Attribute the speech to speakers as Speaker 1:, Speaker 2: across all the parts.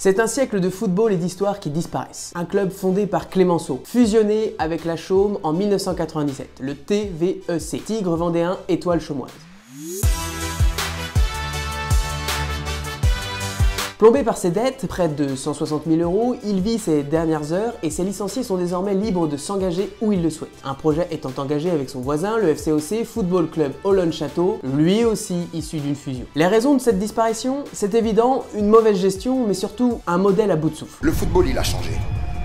Speaker 1: C'est un siècle de football et d'histoire qui disparaissent. Un club fondé par Clémenceau, fusionné avec la Chaume en 1997, le TVEC, Tigre Vendéen Étoile Chaumoise. Plombé par ses dettes, près de 160 000 €, il vit ses dernières heures et ses licenciés sont désormais libres de s'engager où ils le souhaitent. Un projet étant engagé avec son voisin, le FCOC Football Club Olonne-Château, lui aussi issu d'une fusion. Les raisons de cette disparition, c'est évident, une mauvaise gestion, mais surtout un modèle à bout de souffle.
Speaker 2: Le football, il a changé.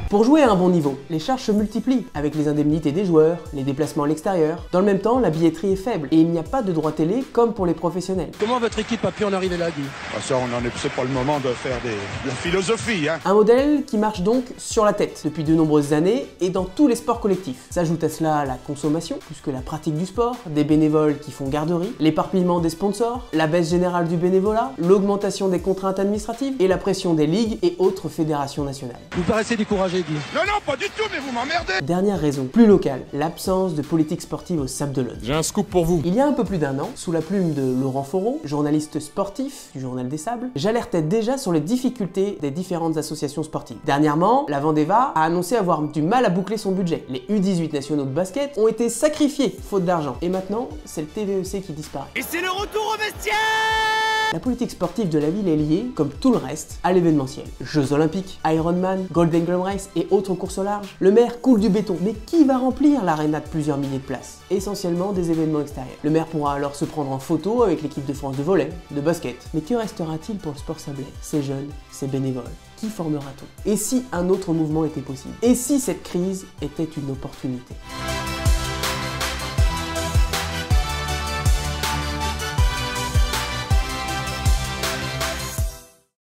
Speaker 1: Pour jouer à un bon niveau, les charges se multiplient, avec les indemnités des joueurs, les déplacements à l'extérieur. Dans le même temps, la billetterie est faible, et il n'y a pas de droit télé comme pour les professionnels.
Speaker 3: Comment votre équipe a pu en arriver là, Guy?
Speaker 2: Ça, c'est pas le moment de faire de la philosophie, hein.
Speaker 1: Un modèle qui marche donc sur la tête depuis de nombreuses années et dans tous les sports collectifs. S'ajoute à cela la consommation, plus que la pratique du sport, des bénévoles qui font garderie, l'éparpillement des sponsors, la baisse générale du bénévolat, l'augmentation des contraintes administratives et la pression des ligues et autres fédérations nationales.
Speaker 3: Vous paraissez découragé, Guy.
Speaker 2: Non, pas du tout, mais vous m'emmerdez.
Speaker 1: Dernière raison, plus locale, l'absence de politique sportive au Sables d'Olonne.
Speaker 4: J'ai un scoop pour vous.
Speaker 1: Il y a un peu plus d'un an, sous la plume de Laurent Foreau, journaliste sportif du Journal des Sables, j'alertais déjà sur les difficultés des différentes associations sportives. Dernièrement, la Vendeva a annoncé avoir du mal à boucler son budget. Les U18 nationaux de basket ont été sacrifiés faute d'argent. Et maintenant, c'est le TVEC qui disparaît.
Speaker 3: Et c'est le retour au vestiaire!
Speaker 1: La politique sportive de la ville est liée, comme tout le reste, à l'événementiel. Jeux olympiques, Ironman, Golden Globe Race et autres courses au large. Le maire coule du béton, mais qui va remplir l'aréna de plusieurs milliers de places? Essentiellement des événements extérieurs. Le maire pourra alors se prendre en photo avec l'équipe de France de volley, de basket. Mais que restera-t-il pour le sport sablais? Ces jeunes, ces bénévoles. Qui formera-t-on? Et si un autre mouvement était possible? Et si cette crise était une opportunité?